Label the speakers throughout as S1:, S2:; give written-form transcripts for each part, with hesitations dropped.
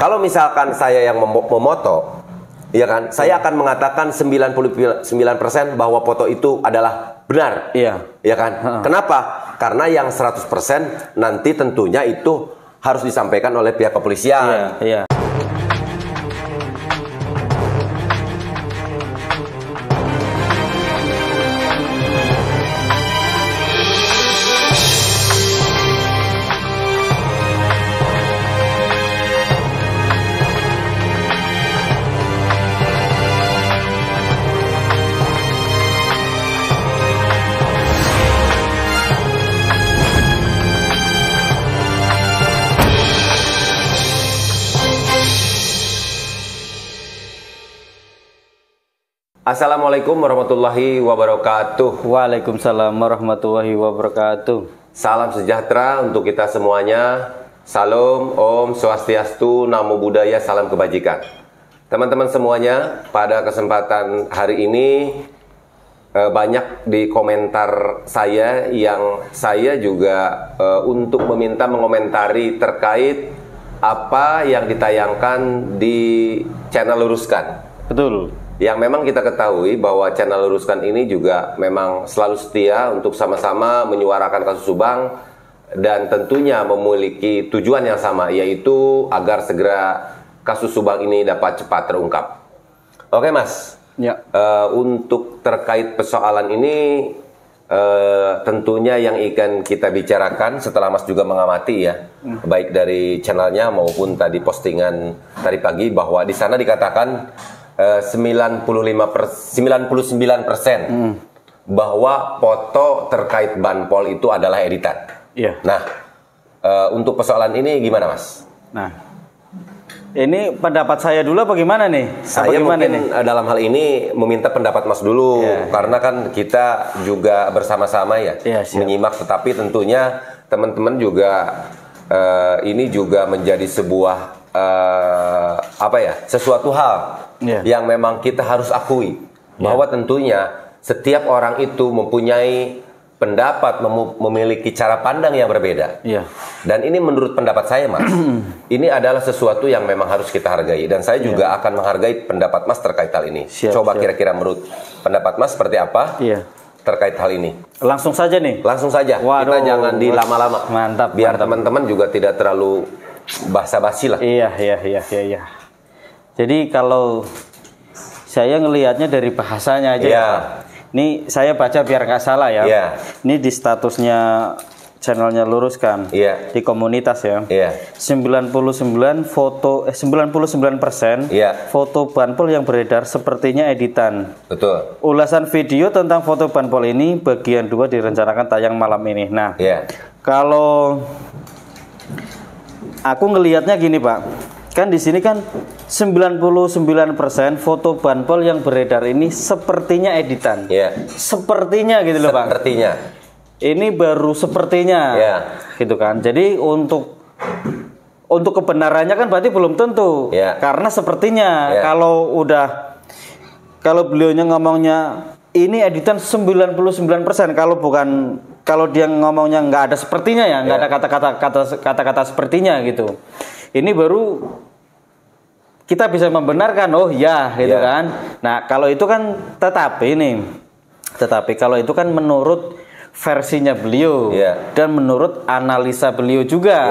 S1: Kalau misalkan saya yang memoto, ya kan, saya akan mengatakan 99% bahwa foto itu adalah benar.
S2: Iya.
S1: Ya kan? Kenapa? Karena yang 100% nanti tentunya itu harus disampaikan oleh pihak kepolisian.
S2: Iya.
S1: Assalamualaikum warahmatullahi wabarakatuh.
S2: Waalaikumsalam warahmatullahi wabarakatuh.
S1: Salam sejahtera untuk kita semuanya. Salam, Om Swastiastu, Namo Buddhaya, salam kebajikan. Teman-teman semuanya, pada kesempatan hari ini banyak di komentar saya yang saya juga untuk meminta mengomentari terkait apa yang ditayangkan di channel Luruskan.
S2: Betul.
S1: Yang memang kita ketahui bahwa channel Luruskan ini juga memang selalu setia untuk sama-sama menyuarakan kasus Subang dan tentunya memiliki tujuan yang sama, yaitu agar segera kasus Subang ini dapat cepat terungkap. Oke Mas,
S2: Ya.
S1: Untuk terkait persoalan ini tentunya yang akan kita bicarakan setelah Mas juga mengamati ya, baik dari channelnya maupun tadi postingan tadi pagi, bahwa di sana dikatakan 99% bahwa foto terkait banpol itu adalah editan.
S2: Iya.
S1: Nah, untuk persoalan ini gimana Mas?
S2: Nah, ini pendapat saya dulu apa gimana nih?
S1: Saya mungkin dalam hal ini meminta pendapat Mas dulu, karena kan kita juga bersama-sama ya, menyimak, tetapi tentunya teman-teman juga ini juga menjadi sebuah sesuatu hal yang memang kita harus akui bahwa tentunya setiap orang itu mempunyai pendapat, memiliki cara pandang yang berbeda. Dan ini menurut pendapat saya Mas, ini adalah sesuatu yang memang harus kita hargai, dan saya juga akan menghargai pendapat Mas terkait hal ini. Coba kira-kira menurut pendapat Mas seperti apa terkait hal ini? Langsung saja nih. Langsung saja. Waduh, kita jangan dilama-lama.
S2: Mantap.
S1: Biar teman-teman juga tidak terlalu basa-basi lah.
S2: Iya. Jadi kalau saya ngelihatnya dari bahasanya aja. Ini saya baca biar nggak salah ya. Ini di statusnya channelnya Luruskan. Di komunitas ya. 99% foto banpol yang beredar sepertinya editan.
S1: Betul.
S2: Ulasan video tentang foto banpol ini bagian 2 direncanakan tayang malam ini. Nah, kalau aku ngelihatnya gini Pak, kan di sini kan 99% foto banpol yang beredar ini sepertinya editan. Sepertinya gitu loh Pak.
S1: Sepertinya.
S2: Ini baru sepertinya. Gitu kan. Jadi untuk kebenarannya kan berarti belum tentu. Karena sepertinya kalau beliaunya ngomongnya ini editan 99%, kalau dia ngomongnya nggak ada sepertinya ya, nggak ada kata-kata sepertinya gitu. Ini baru kita bisa membenarkan, oh ya gitu kan. Nah kalau itu kan tetapi kalau itu kan menurut versinya beliau dan menurut analisa beliau juga,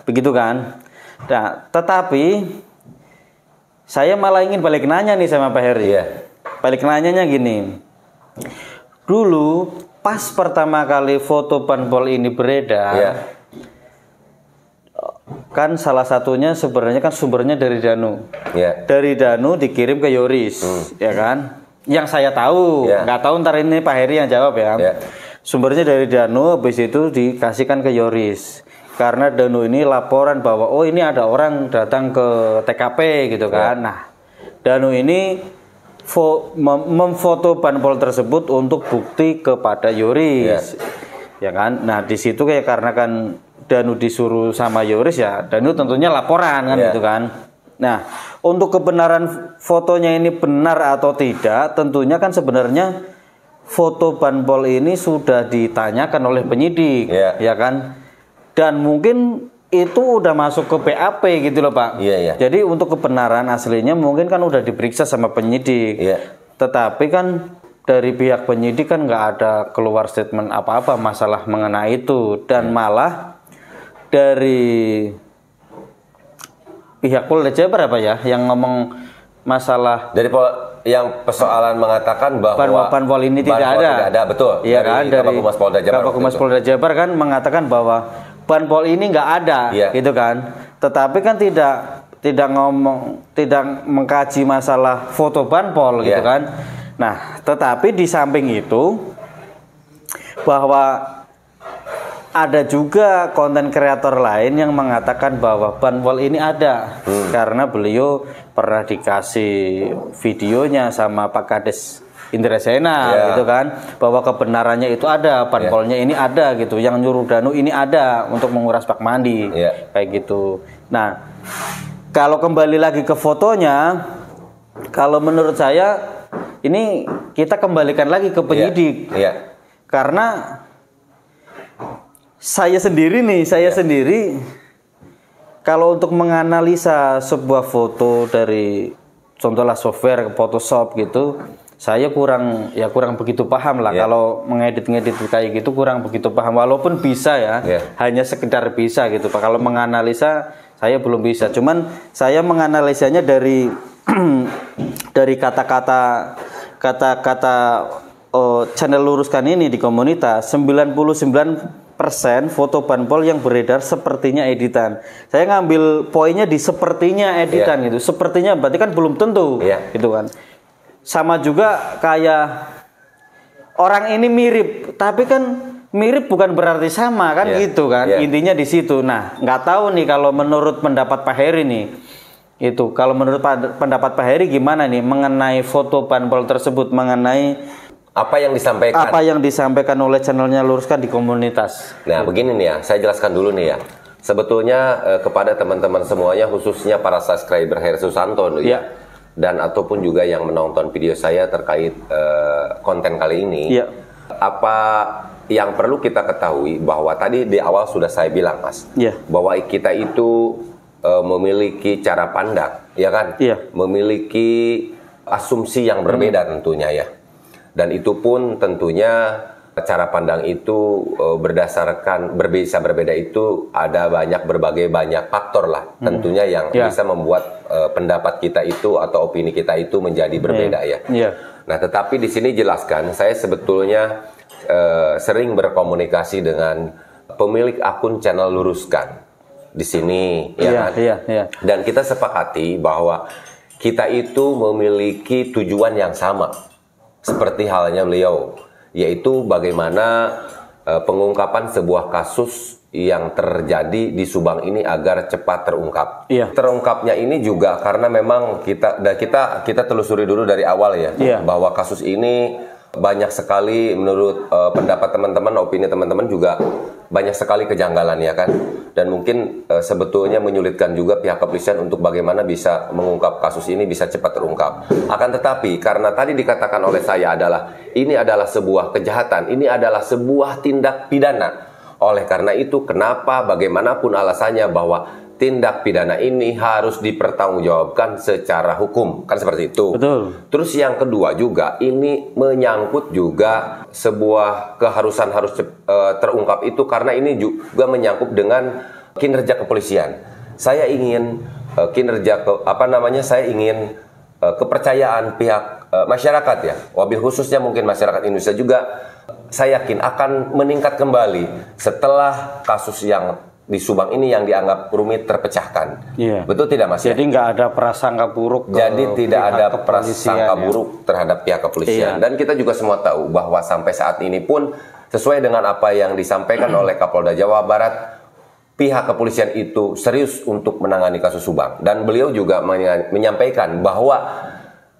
S2: begitu kan. Nah tetapi saya malah ingin balik nanya nih sama Pak Heri. Balik nanyanya gini, dulu pas pertama kali foto banpol ini beredar, kan salah satunya sebenarnya kan sumbernya dari Danu. Dari Danu dikirim ke Yoris, ya kan? Yang saya tahu, nggak tahu ntar ini Pak Heri yang jawab ya. Sumbernya dari Danu, habis itu dikasihkan ke Yoris. Karena Danu ini laporan bahwa oh ini ada orang datang ke TKP gitu kan. Nah, Danu ini memfoto banpol tersebut untuk bukti kepada Yoris, ya kan? Nah di situ kayak karena kan Danu disuruh sama Yoris ya, Danu tentunya laporan kan gitu kan. Nah untuk kebenaran fotonya ini benar atau tidak, tentunya kan sebenarnya foto banpol ini sudah ditanyakan oleh penyidik, ya kan? Dan mungkin itu udah masuk ke BAP gitu loh Pak.
S1: Iya.
S2: Jadi untuk kebenaran aslinya mungkin kan udah diperiksa sama penyidik.
S1: Iya.
S2: Tetapi kan dari pihak penyidik kan nggak ada keluar statement apa-apa masalah mengenai itu, dan malah dari pihak Polda Jabar apa ya yang ngomong masalah
S1: dari yang persoalan mengatakan bahwa
S2: Banpol ini tidak ada.
S1: Betul.
S2: Iya kan, dari
S1: Kabak Polda Jabar.
S2: Kabak Polda Jabar kan mengatakan bahwa Banpol ini nggak ada, gitu kan. Tetapi kan tidak mengkaji masalah foto Banpol, gitu kan. Nah, tetapi di samping itu bahwa ada juga konten kreator lain yang mengatakan bahwa Banpol ini ada karena beliau pernah dikasih videonya sama Pak Kades Indra Sena, gitu kan, bahwa kebenarannya itu ada, Banpolnya ini ada gitu, yang nyuruh Danu ini ada untuk menguras bak mandi, kayak gitu. Nah, kalau kembali lagi ke fotonya, kalau menurut saya ini kita kembalikan lagi ke penyidik, karena saya sendiri kalau untuk menganalisa sebuah foto dari contohnya software Photoshop gitu, saya kurang begitu paham lah. Kalau mengedit kayak gitu kurang begitu paham, walaupun bisa hanya sekedar bisa gitu Pak. Kalau menganalisa saya belum bisa, cuman saya menganalisanya dari dari kata-kata channel Luruskan ini di komunitas. 99% foto Banpol yang beredar sepertinya editan. Saya ngambil poinnya di sepertinya editan gitu. Sepertinya berarti kan belum tentu, gitu kan. Sama juga kayak orang ini mirip, tapi kan mirip bukan berarti sama kan, gitu kan. Intinya di situ. Nah, nggak tahu nih kalau menurut pendapat Pak Heri nih. Itu kalau menurut pendapat Pak Heri gimana nih mengenai foto Banpol tersebut, mengenai
S1: apa yang disampaikan
S2: oleh channelnya Luruskan di komunitas.
S1: Nah, begini nih ya, saya jelaskan dulu nih ya. Sebetulnya kepada teman-teman semuanya, khususnya para subscriber Heri Susanto dan ataupun juga yang menonton video saya terkait konten kali ini, apa yang perlu kita ketahui bahwa tadi di awal sudah saya bilang, Mas, bahwa kita itu memiliki cara pandang, ya kan? Memiliki asumsi yang berbeda tentunya ya. Dan itu pun tentunya cara pandang itu bisa berbeda itu ada berbagai faktor lah tentunya yang bisa membuat pendapat kita itu atau opini kita itu menjadi berbeda ya. Nah, tetapi di sini jelaskan, saya sebetulnya sering berkomunikasi dengan pemilik akun channel Luruskan di sini, ya kan? Dan kita sepakati bahwa kita itu memiliki tujuan yang sama, seperti halnya beliau, yaitu bagaimana pengungkapan sebuah kasus yang terjadi di Subang ini agar cepat terungkap. Terungkapnya ini juga karena memang kita telusuri dulu dari awal ya, bahwa kasus ini banyak sekali menurut pendapat teman-teman, opini teman-teman juga banyak sekali kejanggalan ya kan, dan mungkin sebetulnya menyulitkan juga pihak kepolisian untuk bagaimana bisa mengungkap kasus ini bisa cepat terungkap. Akan tetapi karena tadi dikatakan oleh saya adalah ini adalah sebuah kejahatan, ini adalah sebuah tindak pidana. Oleh karena itu kenapa bagaimanapun alasannya bahwa tindak pidana ini harus dipertanggungjawabkan secara hukum, kan seperti itu.
S2: Betul.
S1: Terus yang kedua juga ini menyangkut juga sebuah keharusan harus terungkap itu karena ini juga menyangkut dengan kinerja kepolisian. Saya ingin saya ingin kepercayaan pihak masyarakat ya, wabil khususnya mungkin masyarakat Indonesia juga, saya yakin akan meningkat kembali setelah kasus yang di Subang ini yang dianggap rumit terpecahkan. Betul tidak Mas?
S2: Jadi nggak ada prasangka buruk.
S1: Jadi tidak ada prasangka buruk terhadap pihak kepolisian. Dan kita juga semua tahu bahwa sampai saat ini pun sesuai dengan apa yang disampaikan oleh Kapolda Jawa Barat, pihak kepolisian itu serius untuk menangani kasus Subang. Dan beliau juga menyampaikan bahwa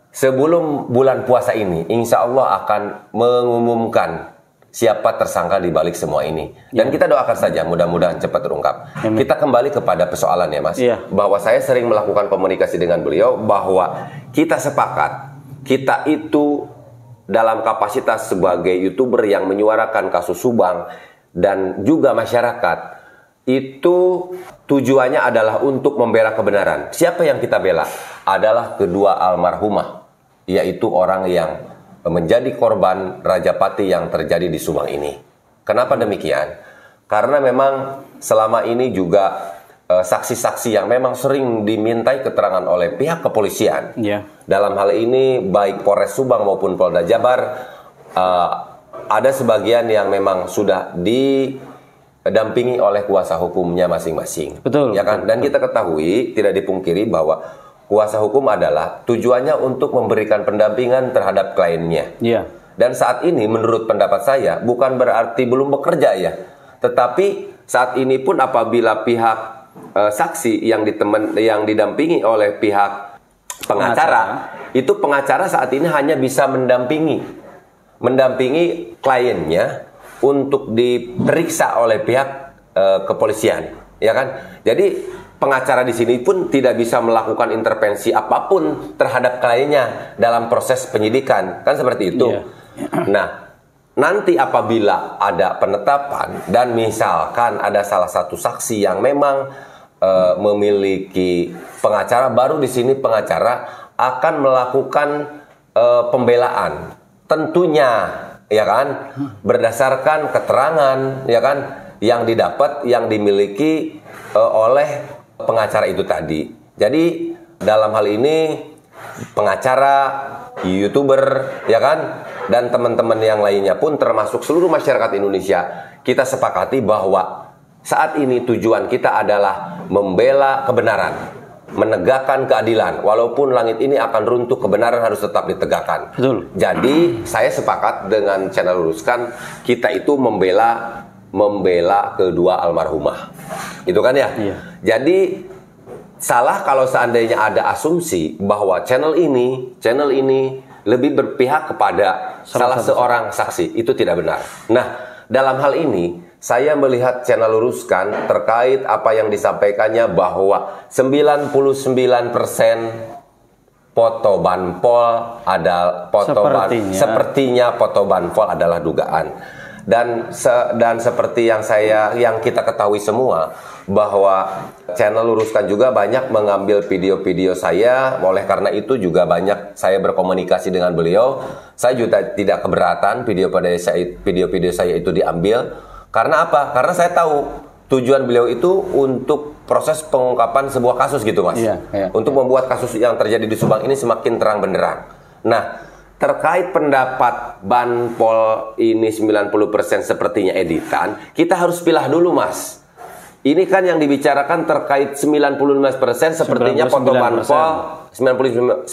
S1: sebelum bulan puasa ini, insya Allah akan mengumumkan siapa tersangka di balik semua ini. Dan kita doakan saja mudah-mudahan cepat terungkap. Kita kembali kepada persoalan ya Mas. Bahwa saya sering melakukan komunikasi dengan beliau bahwa kita sepakat, kita itu dalam kapasitas sebagai YouTuber yang menyuarakan kasus Subang dan juga masyarakat, itu tujuannya adalah untuk membela kebenaran. Siapa yang kita bela? Adalah kedua almarhumah, yaitu orang yang menjadi korban Rajapati yang terjadi di Subang ini. Kenapa demikian? Karena memang selama ini juga saksi-saksi yang memang sering dimintai keterangan oleh pihak kepolisian. Dalam hal ini baik Polres Subang maupun Polda Jabar, ada sebagian yang memang sudah didampingi oleh kuasa hukumnya masing-masing.
S2: Betul.
S1: Ya kan? Dan kita ketahui, tidak dipungkiri bahwa kuasa hukum adalah tujuannya untuk memberikan pendampingan terhadap kliennya. Dan saat ini menurut pendapat saya bukan berarti belum bekerja ya. Tetapi saat ini pun apabila pihak saksi yang didampingi oleh pihak pengacara, itu pengacara saat ini hanya bisa mendampingi kliennya untuk diperiksa oleh pihak kepolisian, ya kan? Jadi pengacara di sini pun tidak bisa melakukan intervensi apapun terhadap kliennya dalam proses penyidikan, kan seperti itu. Nah, nanti apabila ada penetapan dan misalkan ada salah satu saksi yang memang memiliki pengacara, baru di sini pengacara akan melakukan pembelaan. Tentunya, ya kan, berdasarkan keterangan, ya kan, yang didapat, yang dimiliki oleh pengacara itu tadi. Jadi dalam hal ini pengacara, YouTuber, ya kan, dan teman-teman yang lainnya pun termasuk seluruh masyarakat Indonesia, kita sepakati bahwa saat ini tujuan kita adalah membela kebenaran, menegakkan keadilan. Walaupun langit ini akan runtuh, kebenaran harus tetap ditegakkan.
S2: Betul.
S1: Jadi saya sepakat dengan channel Luruskan, kita itu membela kedua almarhumah. Itu kan ya? Jadi salah kalau seandainya ada asumsi bahwa channel ini lebih berpihak kepada salah seorang saksi. Itu tidak benar. Nah, dalam hal ini saya melihat channel Luruskan terkait apa yang disampaikannya bahwa 99% foto Banpol adalah sepertinya foto Banpol adalah dugaan. Dan seperti yang kita ketahui semua bahwa channel Luruskan juga banyak mengambil video-video saya, oleh karena itu juga banyak saya berkomunikasi dengan beliau. Saya juga tidak keberatan video-video saya itu diambil. Karena apa? Karena saya tahu tujuan beliau itu untuk proses pengungkapan sebuah kasus gitu, Mas. Untuk membuat kasus yang terjadi di Subang ini semakin terang benderang. Nah, terkait pendapat Banpol ini 90% sepertinya editan, kita harus pilah dulu, Mas. Ini kan yang dibicarakan terkait 95% sepertinya foto Banpol, 99%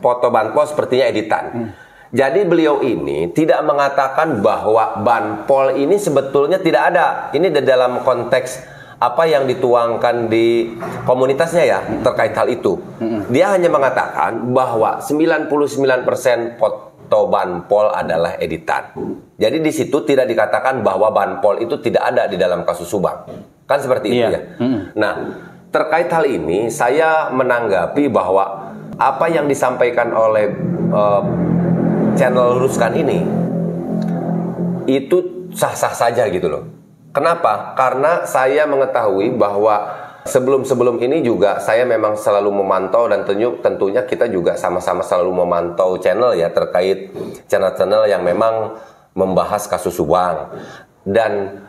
S1: foto Banpol sepertinya editan. Jadi beliau ini tidak mengatakan bahwa Banpol ini sebetulnya tidak ada. Ini dalam konteks apa yang dituangkan di komunitasnya ya terkait hal itu. Dia hanya mengatakan bahwa 99% foto Banpol adalah editan. Jadi di situ tidak dikatakan bahwa Banpol itu tidak ada di dalam kasus Subang. Kan seperti itu ya. Nah, terkait hal ini saya menanggapi bahwa apa yang disampaikan oleh channel Luruskan ini itu sah-sah saja gitu loh. Kenapa? Karena saya mengetahui bahwa sebelum ini juga saya memang selalu memantau dan tentunya kita juga sama-sama selalu memantau channel ya terkait channel-channel yang memang membahas kasus Subang. Dan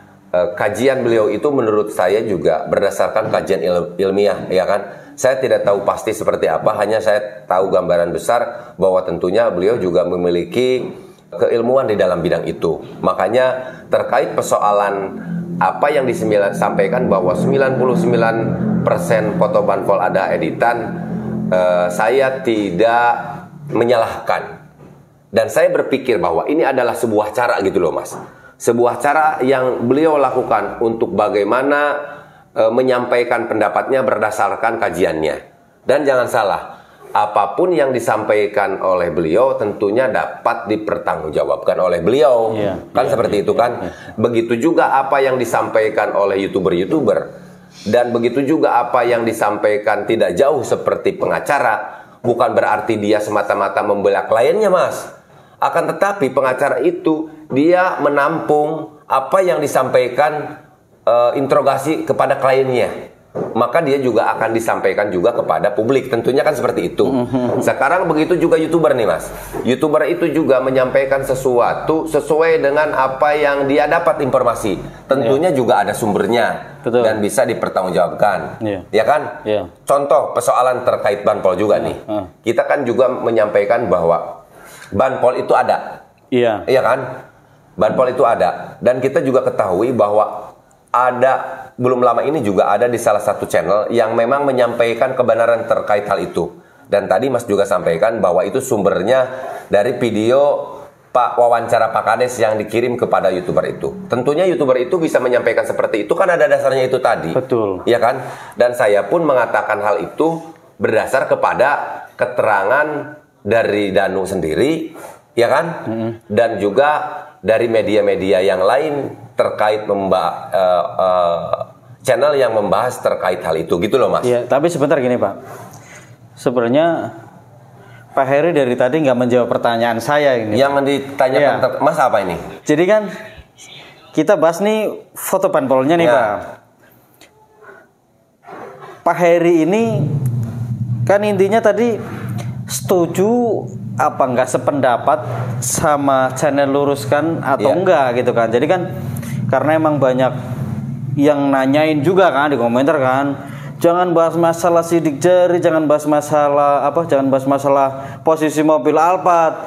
S1: kajian beliau itu menurut saya juga berdasarkan kajian ilmiah, ya kan? Saya tidak tahu pasti seperti apa, hanya saya tahu gambaran besar bahwa tentunya beliau juga memiliki keilmuan di dalam bidang itu. Makanya terkait persoalan apa yang disampaikan bahwa 99% foto Banpol ada editan, saya tidak menyalahkan. Dan saya berpikir bahwa ini adalah sebuah cara gitu loh, Mas. Sebuah cara yang beliau lakukan untuk bagaimana menyampaikan pendapatnya berdasarkan kajiannya. Dan jangan salah, apapun yang disampaikan oleh beliau tentunya dapat dipertanggungjawabkan oleh beliau. Seperti itu kan. Begitu juga apa yang disampaikan oleh YouTuber-YouTuber. Dan begitu juga apa yang disampaikan tidak jauh seperti pengacara. Bukan berarti dia semata-mata membela kliennya, Mas. Akan tetapi pengacara itu dia menampung apa yang disampaikan interogasi kepada kliennya, maka dia juga akan disampaikan juga kepada publik. Tentunya kan seperti itu. Sekarang begitu juga YouTuber nih Mas. YouTuber itu juga menyampaikan sesuatu sesuai dengan apa yang dia dapat informasi. Tentunya juga ada sumbernya. Betul. Dan bisa dipertanggungjawabkan. Ya kan? Contoh persoalan terkait banpol juga nih. Kita kan juga menyampaikan bahwa banpol itu ada. Iya kan? Banpol itu ada. Dan kita juga ketahui bahwa ada, belum lama ini juga ada di salah satu channel yang memang menyampaikan kebenaran terkait hal itu. Dan tadi Mas juga sampaikan bahwa itu sumbernya dari video wawancara Pak Kades yang dikirim kepada YouTuber itu. Tentunya YouTuber itu bisa menyampaikan seperti itu kan ada dasarnya itu tadi. Betul. Ya kan? Dan saya pun mengatakan hal itu berdasar kepada keterangan dari Danu sendiri, ya kan? Dan juga dari media-media yang lain terkait channel yang membahas terkait hal itu gitu loh Mas.
S2: Iya, tapi sebentar gini Pak. Sebenarnya Pak Heri dari tadi nggak menjawab pertanyaan saya ini.
S1: Yang ditanyakan Mas apa ini?
S2: Jadi kan kita bahas nih foto banpolnya nih Pak. Pak Heri ini kan intinya tadi setuju apa enggak sependapat sama channel Luruskan atau enggak gitu kan. Jadi kan karena emang banyak yang nanyain juga kan di komentar kan, jangan bahas masalah sidik jari, jangan bahas masalah posisi mobil Alphard.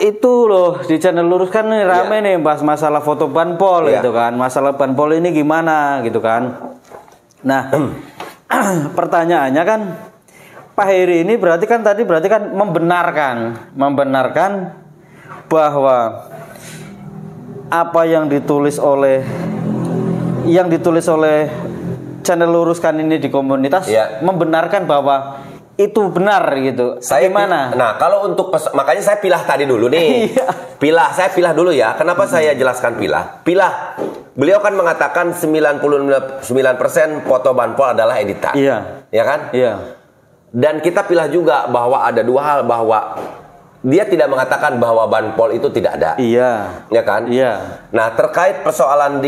S2: Itu loh di channel Luruskan nih rame nih bahas masalah foto banpol gitu kan. Masalah banpol ini gimana gitu kan. Nah, pertanyaannya kan Pak Heri ini berarti kan membenarkan bahwa apa yang ditulis oleh channel Luruskan ini di komunitas membenarkan bahwa itu benar gitu. Gimana?
S1: Nah, kalau untuk makanya saya pilah tadi dulu nih. Saya pilah dulu ya. Kenapa saya jelaskan pilah? Beliau kan mengatakan 99% foto banpol adalah editan. Iya. Ya kan? Iya. Dan kita pilah juga bahwa ada dua hal, bahwa dia tidak mengatakan bahwa banpol itu tidak ada. Iya. Ya kan? Iya. Nah, terkait persoalan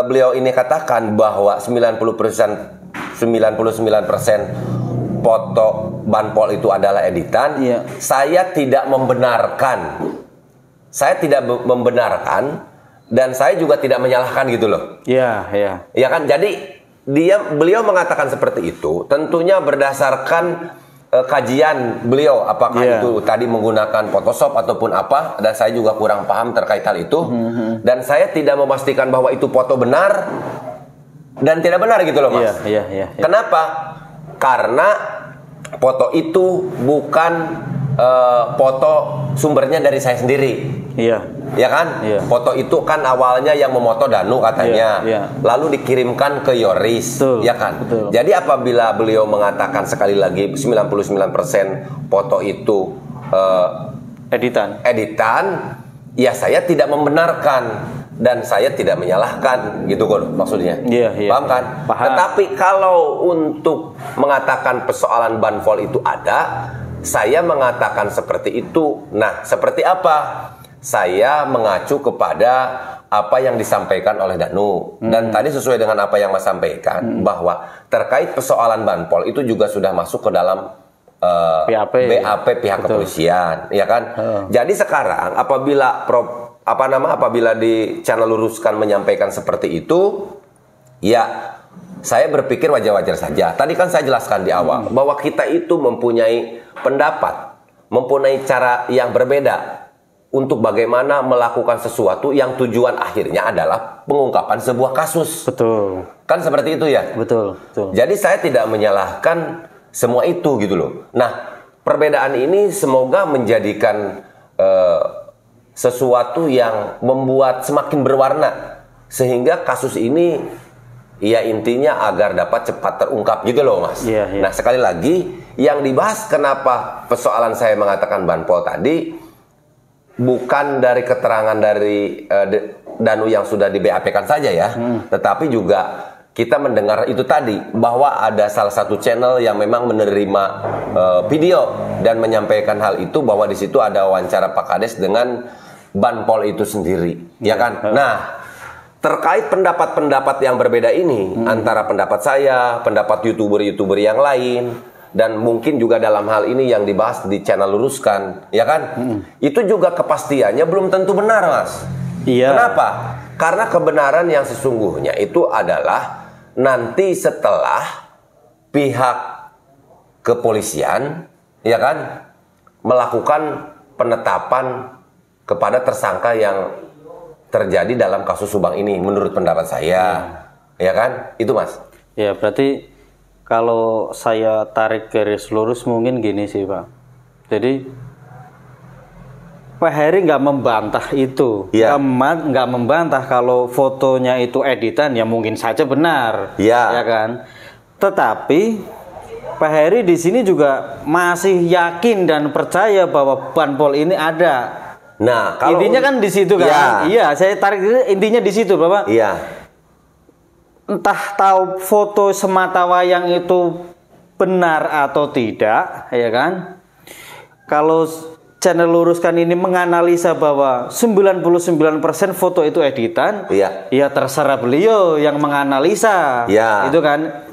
S1: beliau ini katakan bahwa 99% foto banpol itu adalah editan. Iya. Saya tidak membenarkan. Dan saya juga tidak menyalahkan gitu loh. Iya, iya. Ya kan? Jadi beliau mengatakan seperti itu tentunya berdasarkan kajian beliau, apakah itu tadi menggunakan Photoshop ataupun apa, dan saya juga kurang paham terkait hal itu. Dan saya tidak memastikan bahwa itu foto benar dan tidak benar gitu loh Mas. Kenapa? Karena foto itu bukan foto sumbernya dari saya sendiri. Ya kan? Foto itu kan awalnya yang memoto Danu katanya. Lalu dikirimkan ke Yoris. Ya kan? Jadi apabila beliau mengatakan sekali lagi 99% foto itu editan, ya saya tidak membenarkan dan saya tidak menyalahkan gitu kok maksudnya. Paham kan? Paham. Tetapi kalau untuk mengatakan persoalan banpol itu ada, saya mengatakan seperti itu. Nah, seperti apa? Saya mengacu kepada apa yang disampaikan oleh Danu. Dan tadi sesuai dengan apa yang Mas sampaikan, bahwa terkait persoalan banpol itu juga sudah masuk ke dalam BAP pihak kepolisian, ya kan? Jadi sekarang apabila di channel Luruskan menyampaikan seperti itu, ya saya berpikir wajar-wajar saja. Tadi kan saya jelaskan di awal bahwa kita itu mempunyai pendapat, mempunyai cara yang berbeda untuk bagaimana melakukan sesuatu yang tujuan akhirnya adalah pengungkapan sebuah kasus. Betul. Kan seperti itu ya? Betul. Jadi saya tidak menyalahkan semua itu gitu loh. Nah, perbedaan ini semoga menjadikan sesuatu yang membuat semakin berwarna, sehingga kasus ini ya intinya agar dapat cepat terungkap gitu loh Mas. Nah, sekali lagi yang dibahas kenapa persoalan saya mengatakan banpol tadi bukan dari keterangan dari Danu yang sudah di BAP-kan saja ya, tetapi juga kita mendengar itu tadi bahwa ada salah satu channel yang memang menerima video dan menyampaikan hal itu, bahwa di situ ada wawancara Pak Kades dengan banpol itu sendiri, ya kan? Nah, terkait pendapat-pendapat yang berbeda ini antara pendapat saya, pendapat YouTuber-YouTuber yang lain, dan mungkin juga dalam hal ini yang dibahas di channel Luruskan, ya kan? Itu juga kepastiannya belum tentu benar, Mas.
S2: Iya.
S1: Kenapa? Karena kebenaran yang sesungguhnya itu adalah nanti setelah pihak kepolisian, ya kan, melakukan penetapan kepada tersangka yang terjadi dalam kasus Subang ini, menurut pendapat saya, ya kan? Itu, Mas.
S2: Ya, berarti kalau saya tarik garis lurus mungkin gini sih, Pak. Jadi Pak Heri nggak membantah itu, nggak membantah kalau fotonya itu editan, ya mungkin saja benar, ya kan. Tetapi Pak Heri di sini juga masih yakin dan percaya bahwa banpol ini ada.
S1: Nah, kalau
S2: intinya kan di situ kan. Iya, saya tarik intinya di situ, Bapak.
S1: Iya.
S2: Entah tahu foto semata wayang itu benar atau tidak, ya kan? Kalau channel Luruskan ini menganalisa bahwa 99% foto itu editan, ya terserah beliau yang menganalisa, itu kan.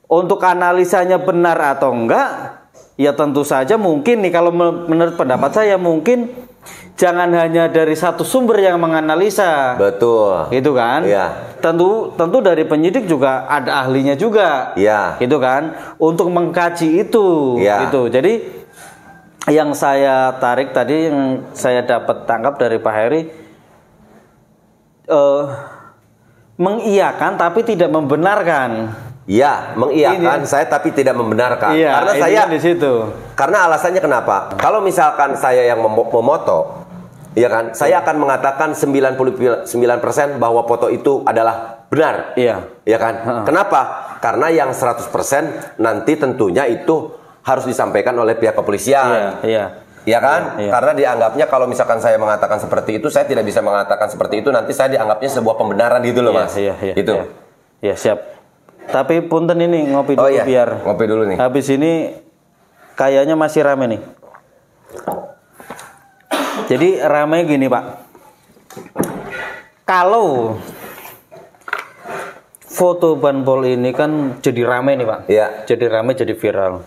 S2: Untuk analisanya benar atau enggak, ya tentu saja mungkin nih, kalau menurut pendapat saya mungkin jangan hanya dari satu sumber yang menganalisa.
S1: Betul.
S2: Gitu kan? Tentu dari penyidik juga ada ahlinya juga. Gitu kan? Untuk mengkaji itu. Gitu. Jadi yang saya tarik tadi, yang saya dapat tangkap dari Pak Heri, mengiyakan tapi tidak membenarkan.
S1: Ya, mengiyakan saya tapi tidak membenarkan. Karena saya
S2: di situ.
S1: Karena alasannya kenapa? Kalau misalkan saya yang memoto, ya kan, saya akan mengatakan 99% bahwa foto itu adalah benar. Ya kan? Kenapa? Karena yang 100% nanti tentunya itu harus disampaikan oleh pihak kepolisian. Ya kan? Karena dianggapnya kalau misalkan saya mengatakan seperti itu, saya tidak bisa mengatakan seperti itu, nanti saya dianggapnya sebuah pembenaran gitu loh, Mas. Gitu.
S2: Ya, siap. Tapi punten ini ngopi dulu biar
S1: ngopi dulu nih.
S2: Habis ini kayaknya masih rame nih. Jadi rame gini, Pak. Kalau foto banpol ini kan jadi rame nih, Pak. Jadi rame, jadi viral.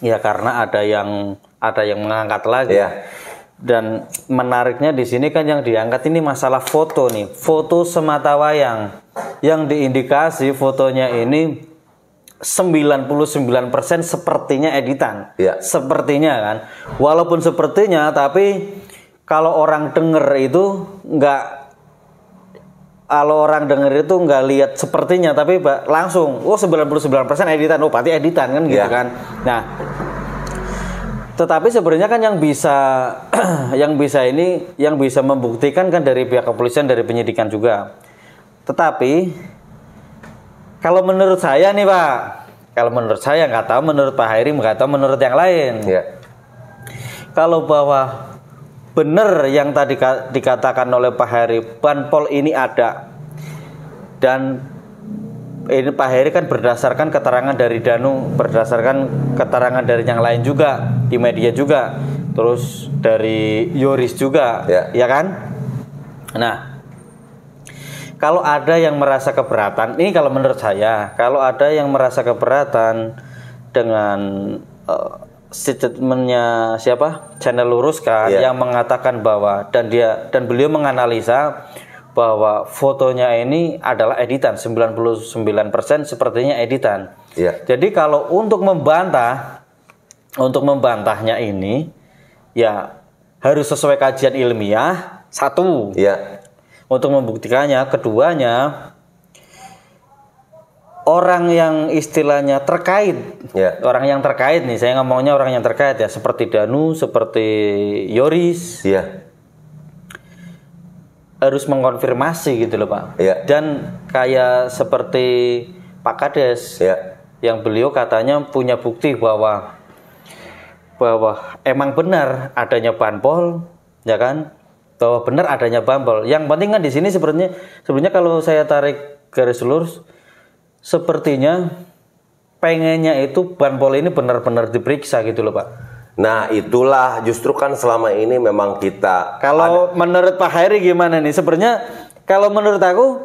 S2: Ya karena ada yang mengangkat lagi. Dan menariknya di sini kan yang diangkat ini masalah foto nih, foto semata wayang. Yang diindikasi fotonya ini 99% sepertinya editan. Sepertinya kan. Walaupun sepertinya, tapi kalau orang denger itu kalau orang denger itu nggak lihat sepertinya, tapi langsung 99% editan, berarti editan kan gitu kan. Nah, tetapi sebenarnya kan yang bisa membuktikan kan dari pihak kepolisian, dari penyidikan juga. Tetapi kalau menurut saya nih, Pak, kalau menurut saya, nggak tahu menurut Pak Heri, nggak tahu menurut yang lain. Kalau bahwa benar yang tadi dikatakan oleh Pak Heri, banpol ini ada, dan ini Pak Heri kan berdasarkan keterangan dari Danu, berdasarkan keterangan dari yang lain juga, di media juga, terus dari Yoris juga, ya kan? Nah, kalau ada yang merasa keberatan, ini kalau menurut saya, kalau ada yang merasa keberatan dengan statementnya siapa? Channel Luruskan yang mengatakan bahwa dan beliau menganalisa bahwa fotonya ini adalah editan, 99% sepertinya editan. Jadi kalau untuk membantahnya ini, ya harus sesuai kajian ilmiah, satu. Untuk membuktikannya, keduanya, orang yang istilahnya terkait, orang yang terkait nih, saya ngomongnya orang yang terkait ya, seperti Danu, seperti Yoris. Harus mengkonfirmasi gitu loh, Pak. Dan kayak seperti Pak Kades, yang beliau katanya punya bukti bahwa emang benar adanya banpol, ya kan? Bahwa benar adanya banpol. Yang penting kan di sini sebenarnya kalau saya tarik garis lurus, sepertinya pengennya itu banpol ini benar-benar diperiksa gitu loh, Pak.
S1: Nah, itulah justru kan selama ini memang kita...
S2: Kalau menurut Pak Heri gimana nih? Sebenarnya kalau menurut aku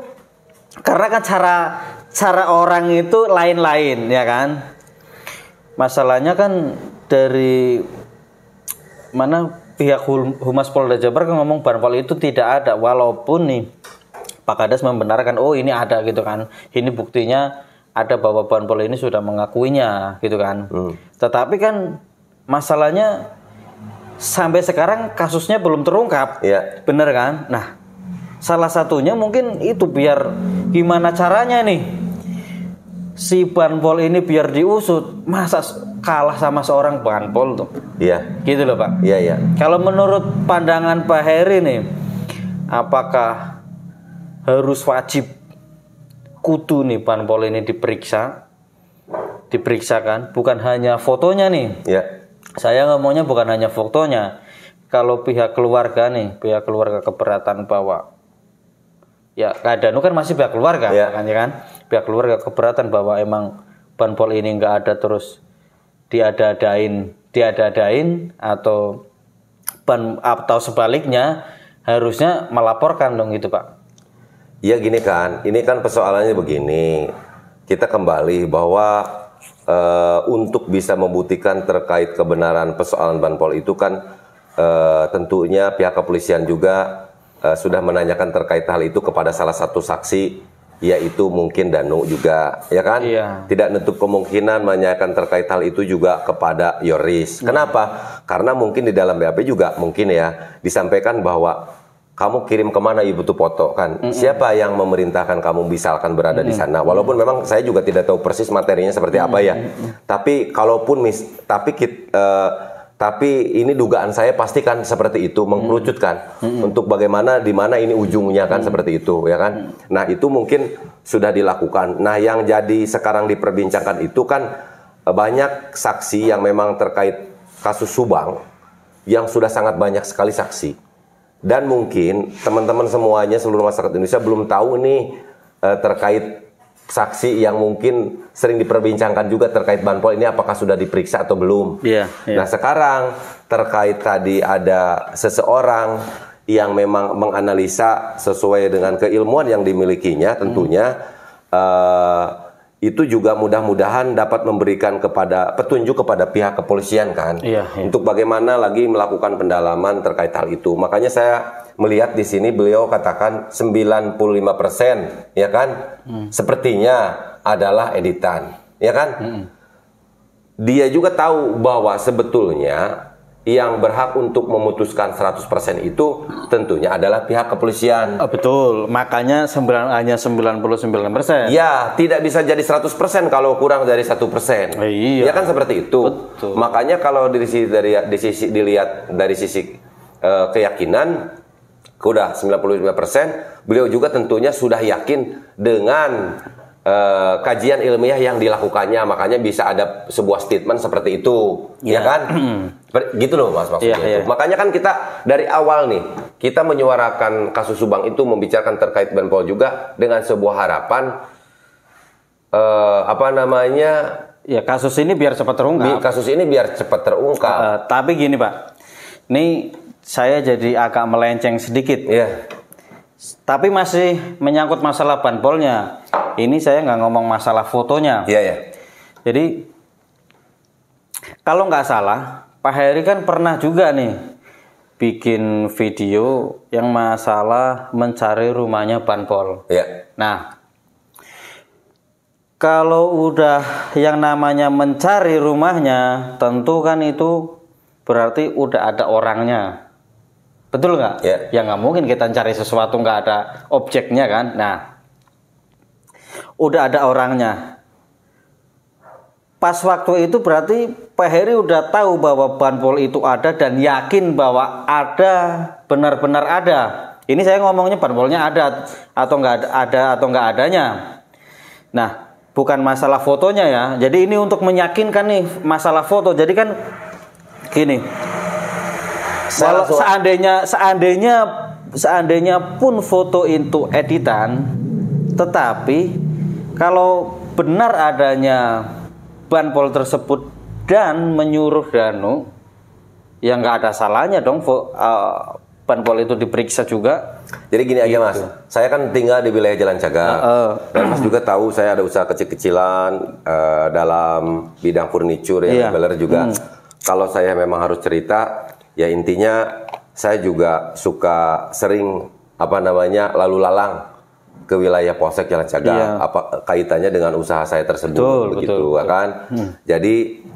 S2: karena kan cara orang itu lain-lain ya kan. Masalahnya kan dari mana pihak Humas Polda Jabar kan ngomong banpol itu tidak ada, walaupun nih Pak Kades membenarkan oh ini ada gitu kan. Ini buktinya ada bahwa banpol ini sudah mengakuinya gitu kan. Tetapi kan masalahnya sampai sekarang kasusnya belum terungkap.
S1: Iya.
S2: Bener kan? Nah, salah satunya mungkin itu biar gimana caranya nih si banpol ini biar diusut, masa kalah sama seorang banpol tuh.
S1: Iya.
S2: Gitu loh Pak.
S1: Iya, iya.
S2: Kalau menurut pandangan Pak Heri nih, apakah harus wajib kudu nih banpol ini diperiksakan, bukan hanya fotonya nih.
S1: Iya.
S2: Saya ngomongnya bukan hanya fotonya. Kalau pihak keluarga keberatan bahwa ya keadaan kan masih pihak keluarga, makanya kan pihak keluarga keberatan bahwa emang banpol ini nggak ada terus diada-adain atau sebaliknya harusnya melaporkan dong gitu Pak.
S1: Ya gini kan, ini kan persoalannya begini. Kita kembali bahwa untuk bisa membuktikan terkait kebenaran persoalan banpol itu kan tentunya pihak kepolisian juga sudah menanyakan terkait hal itu kepada salah satu saksi, yaitu mungkin Danu juga, ya kan?
S2: Iya.
S1: Tidak menutup kemungkinan menanyakan terkait hal itu juga kepada Yoris. Kenapa? Karena mungkin di dalam BAP juga mungkin ya disampaikan bahwa kamu kirim kemana ibu tuh foto kan? Siapa yang memerintahkan kamu misalkan berada di sana? Walaupun memang saya juga tidak tahu persis materinya seperti apa ya. Tapi kalaupun tapi ini dugaan saya pastikan seperti itu, mengkerucutkan untuk bagaimana di mana ini ujungnya kan seperti itu ya kan. Nah itu mungkin sudah dilakukan. Nah yang jadi sekarang diperbincangkan itu kan banyak saksi yang memang terkait kasus Subang yang sudah sangat banyak sekali saksi. Dan mungkin teman-teman semuanya seluruh masyarakat Indonesia belum tahu nih terkait saksi yang mungkin sering diperbincangkan juga terkait banpol ini apakah sudah diperiksa atau belum. Nah sekarang terkait tadi ada seseorang yang memang menganalisa sesuai dengan keilmuan yang dimilikinya tentunya itu juga mudah-mudahan dapat memberikan petunjuk kepada pihak kepolisian kan untuk bagaimana lagi melakukan pendalaman terkait hal itu. Makanya saya melihat di sini beliau katakan 95% ya kan sepertinya adalah editan ya kan. Dia juga tahu bahwa sebetulnya yang berhak untuk memutuskan 100% itu tentunya adalah pihak kepolisian.
S2: Oh, betul, makanya hanya 99%.
S1: Ya, tidak bisa jadi 100% kalau kurang dari 1%.
S2: Iya.
S1: Ya kan seperti itu.
S2: Betul.
S1: Makanya kalau dilihat dari sisi keyakinan, udah 95%, beliau juga tentunya sudah yakin dengan kajian ilmiah yang dilakukannya, makanya bisa ada sebuah statement seperti itu, ya kan? Gitu loh Mas maksudnya. Makanya kan kita dari awal nih, kita menyuarakan kasus Subang itu membicarakan terkait banpol juga dengan sebuah harapan
S2: ya kasus ini biar cepat terungkap.
S1: Tapi
S2: gini Pak, ini saya jadi agak melenceng sedikit. Tapi masih menyangkut masalah banpolnya. Ini saya nggak ngomong masalah fotonya. Jadi kalau nggak salah, Pak Heri kan pernah juga nih bikin video yang masalah mencari rumahnya banpol. Nah, kalau udah yang namanya mencari rumahnya, tentu kan itu berarti udah ada orangnya. Betul nggak? Ya nggak mungkin kita cari sesuatu nggak ada objeknya kan. Nah, udah ada orangnya. Pas waktu itu berarti Pak Heri udah tahu bahwa banpol itu ada dan yakin bahwa ada, benar-benar ada. Ini saya ngomongnya banpolnya ada atau nggak adanya. Nah, bukan masalah fotonya ya. Jadi ini untuk meyakinkan nih masalah foto. Jadi kan gini. Kalau seandainya pun foto itu editan, tetapi kalau benar adanya banpol tersebut dan menyuruh Danu, ya nggak ada salahnya dong Banpol itu diperiksa juga.
S1: Jadi gini aja Mas, saya kan tinggal di wilayah Jalan Cagak, dan Mas juga tahu saya ada usaha kecil-kecilan dalam bidang furniture ya, mebeler juga. Kalau saya memang harus cerita, ya intinya saya juga suka sering lalu lalang ke wilayah Polsek Jalan Cagak, apa kaitannya dengan usaha saya tersebut, begitu kan? Jadi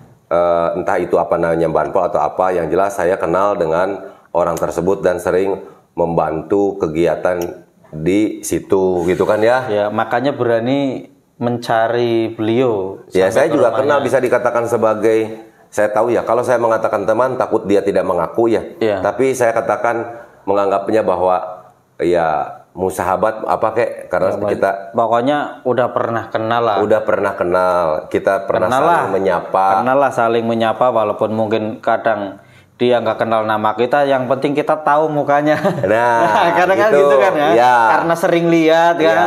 S1: entah itu apa namanya Banpol atau apa, yang jelas saya kenal dengan orang tersebut dan sering membantu kegiatan di situ, gitu kan ya?
S2: Ya, makanya berani mencari beliau.
S1: Ya, saya juga kenal, bisa dikatakan sebagai, saya tahu ya, kalau saya mengatakan teman, takut dia tidak mengaku ya. Tapi saya katakan menganggapnya bahwa ya musahabat apa kek, karena kita
S2: pokoknya udah pernah kenal lah.
S1: Udah pernah kenal, kita pernah saling menyapa.
S2: Kenal lah, saling menyapa, walaupun mungkin kadang dia nggak kenal nama kita, yang penting kita tahu mukanya. Nah, kadang kan gitu kan ya, karena sering lihat kan.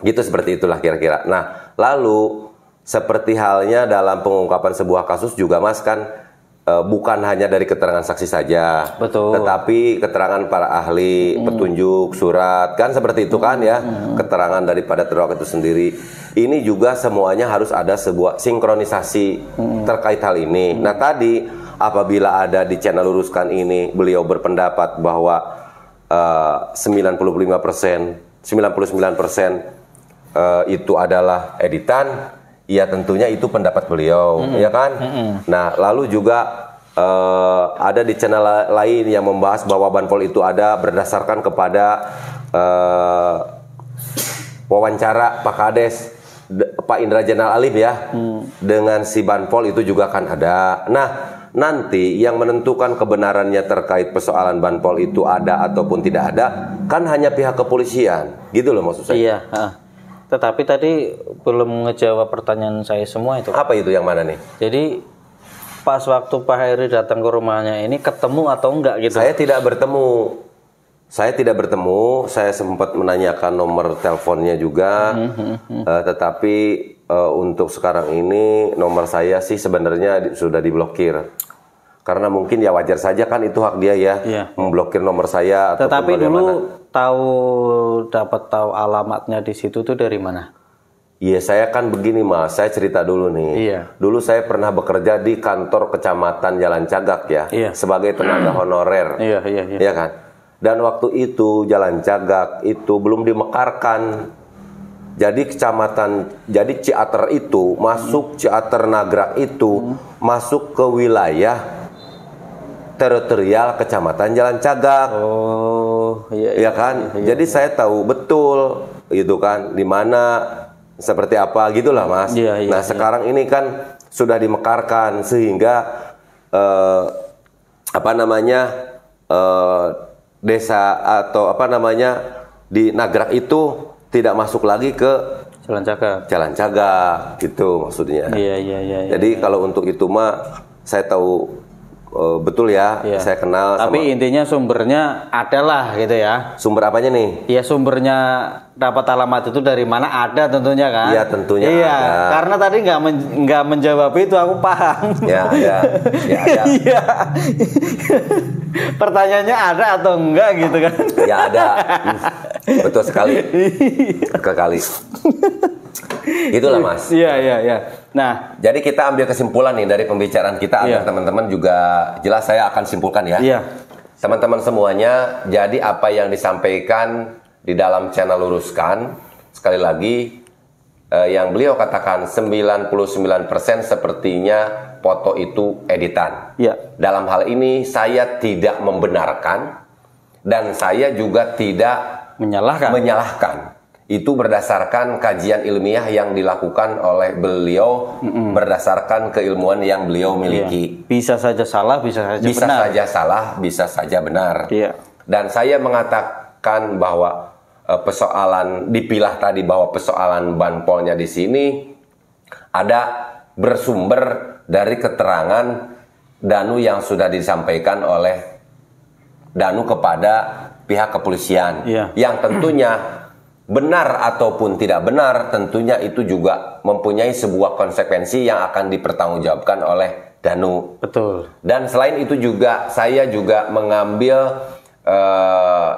S1: Gitu seperti itulah kira-kira. Nah, lalu seperti halnya dalam pengungkapan sebuah kasus juga Mas kan bukan hanya dari keterangan saksi saja, tetapi keterangan para ahli, petunjuk, surat, kan seperti itu kan ya, keterangan daripada terdakwa itu sendiri. Ini juga semuanya harus ada sebuah sinkronisasi terkait hal ini. Nah tadi apabila ada di channel Luruskan ini beliau berpendapat bahwa 95%, 99% itu adalah editan, ya tentunya itu pendapat beliau, ya kan? Nah, lalu juga ada di channel lain yang membahas bahwa Banpol itu ada berdasarkan kepada wawancara Pak Kades, Pak Indra Jenal Alim ya, dengan si Banpol itu juga kan ada. Nah, nanti yang menentukan kebenarannya terkait persoalan Banpol itu ada ataupun tidak ada kan hanya pihak kepolisian, gitu loh maksud saya.
S2: Iya. Tetapi tadi belum ngejawab pertanyaan saya semua itu.
S1: Apa itu, yang mana nih?
S2: Jadi pas waktu Pak Heri datang ke rumahnya ini ketemu atau enggak gitu?
S1: Saya tidak bertemu. Saya sempat menanyakan nomor teleponnya juga, tetapi untuk sekarang ini nomor saya sih sebenarnya sudah diblokir. Karena mungkin ya wajar saja kan, itu hak dia ya, memblokir nomor saya.
S2: Tetapi dulu dapat tahu alamatnya di situ tuh dari mana?
S1: Iya, saya kan begini Mas, saya cerita dulu nih. Dulu saya pernah bekerja di kantor kecamatan Jalan Cagak ya, sebagai tenaga honorer. Iya kan? Dan waktu itu Jalan Cagak itu belum dimekarkan. Jadi jadi Ciater itu masuk, Ciater Nagrak itu masuk ke wilayah teritorial kecamatan Jalan Cagak. Iya kan? Jadi saya tahu betul gitu kan, di mana seperti apa gitulah Mas. Sekarang ini kan sudah dimekarkan sehingga desa atau di Nagrak itu tidak masuk lagi ke Jalan Cagak gitu maksudnya. Jadi kalau untuk itu mah saya tahu betul ya, saya kenal.
S2: Tapi intinya sumbernya adalah gitu ya.
S1: Sumber apanya nih?
S2: Ya sumbernya dapat alamat itu dari mana ada tentunya kan?
S1: Iya tentunya ada.
S2: Karena tadi nggak menjawab itu, aku paham.
S1: Iya.
S2: Pertanyaannya ada atau enggak gitu kan?
S1: Ya ada. Betul sekali. Itulah Mas.
S2: Iya. Nah,
S1: jadi kita ambil kesimpulan nih dari pembicaraan kita agar teman-teman juga jelas. Saya akan simpulkan ya. Teman-teman semuanya, jadi apa yang disampaikan di dalam channel Luruskan, sekali lagi yang beliau katakan 99% sepertinya foto itu editan. Dalam hal ini saya tidak membenarkan dan saya juga tidak menyalahkan. Itu berdasarkan kajian ilmiah yang dilakukan oleh beliau, berdasarkan keilmuan yang beliau miliki.
S2: Bisa saja salah, bisa saja benar.
S1: Bisa saja salah, bisa saja benar. Dan saya mengatakan bahwa persoalan dipilah tadi, bahwa persoalan Banpolnya di sini ada bersumber dari keterangan Danu yang sudah disampaikan oleh Danu kepada pihak kepolisian, yang tentunya benar ataupun tidak benar, tentunya itu juga mempunyai sebuah konsekuensi yang akan dipertanggungjawabkan oleh Danu.
S2: Betul.
S1: Dan selain itu juga saya juga mengambil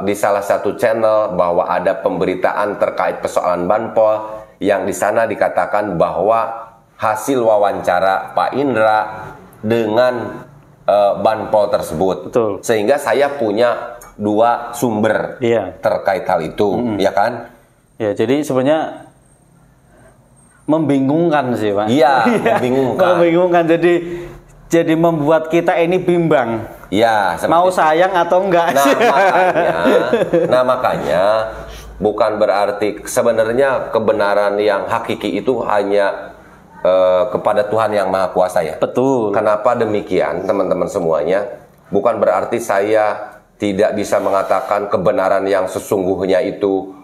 S1: di salah satu channel bahwa ada pemberitaan terkait persoalan Banpol yang di sana dikatakan bahwa hasil wawancara Pak Indra dengan Banpol tersebut.
S2: Betul.
S1: Sehingga saya punya 2 sumber terkait hal itu, ya kan?
S2: Ya, jadi sebenarnya membingungkan sih, Pak.
S1: Iya, membingungkan.
S2: Membingungkan, jadi membuat kita ini bimbang.
S1: Ya,
S2: mau sayang atau enggak.
S1: Nah makanya bukan berarti sebenarnya kebenaran yang hakiki itu hanya kepada Tuhan yang Maha Kuasa ya.
S2: Betul.
S1: Kenapa demikian teman-teman semuanya? Bukan berarti saya tidak bisa mengatakan kebenaran yang sesungguhnya itu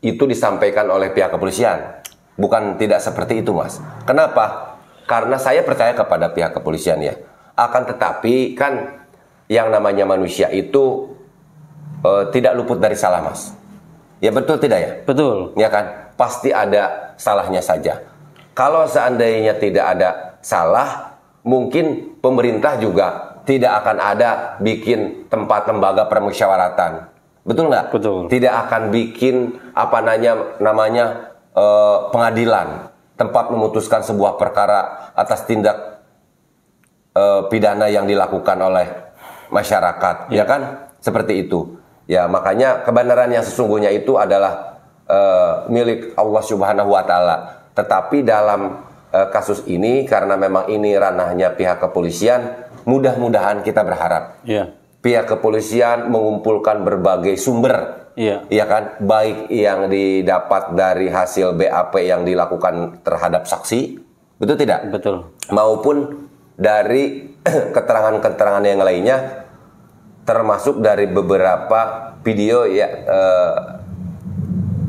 S1: disampaikan oleh pihak kepolisian. Bukan tidak seperti itu, Mas. Kenapa? Karena saya percaya kepada pihak kepolisian ya. Akan tetapi kan yang namanya manusia itu tidak luput dari salah, Mas. Ya betul tidak ya?
S2: Betul.
S1: Ya kan? Pasti ada salahnya saja. Kalau seandainya tidak ada salah, mungkin pemerintah juga tidak akan ada bikin tempat lembaga permusyawaratan. Betul nggak?
S2: Betul.
S1: Tidak akan bikin namanya pengadilan, tempat memutuskan sebuah perkara atas tindak pidana yang dilakukan oleh masyarakat, ya kan? Seperti itu. Ya, makanya kebenaran yang sesungguhnya itu adalah milik Allah Subhanahu wa taala. Tetapi dalam kasus ini karena memang ini ranahnya pihak kepolisian, mudah-mudahan kita berharap pihak kepolisian mengumpulkan berbagai sumber, ya kan? Baik yang didapat dari hasil BAP yang dilakukan terhadap saksi, betul tidak?
S2: Betul.
S1: Maupun dari keterangan-keterangan yang lainnya, termasuk dari beberapa video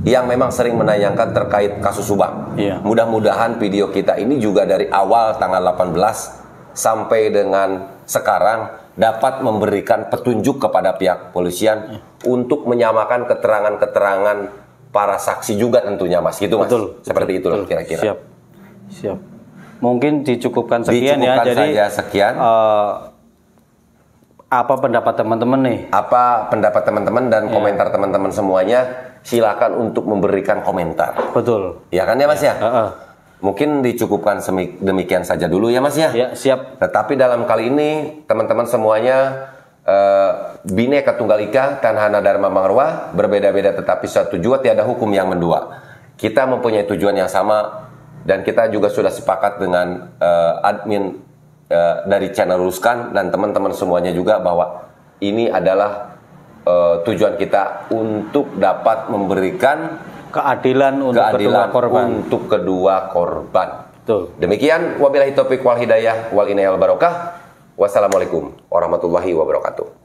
S1: yang memang sering menayangkan terkait kasus Subang. Mudah-mudahan video kita ini juga dari awal tanggal 18 sampai dengan sekarang dapat memberikan petunjuk kepada pihak kepolisian untuk menyamakan keterangan-keterangan para saksi juga tentunya, Mas. Gitu, Mas.
S2: Betul.
S1: Seperti itu kira-kira.
S2: Siap. Mungkin dicukupkan sekian
S1: ya.
S2: Jadi
S1: sekian.
S2: Apa pendapat teman-teman nih?
S1: Apa pendapat teman-teman dan komentar teman-teman semuanya? Silakan untuk memberikan komentar.
S2: Betul.
S1: Ya kan ya, Mas ya? Mungkin dicukupkan demikian saja dulu ya, Mas ya?
S2: Ya, siap.
S1: Tetapi dalam kali ini teman-teman semuanya Bhinneka Tunggal Ika Tanhana Dharma Marwah, berbeda-beda tetapi satu jua, tiada hukum yang mendua. Kita mempunyai tujuan yang sama dan kita juga sudah sepakat dengan admin dari channel Luruskan dan teman-teman semuanya juga bahwa ini adalah tujuan kita untuk dapat memberikan keadilan untuk kedua korban.
S2: Betul.
S1: Demikian wabillahi taufiq wal hidayah wal inayah wal barokah. Wassalamualaikum warahmatullahi wabarakatuh.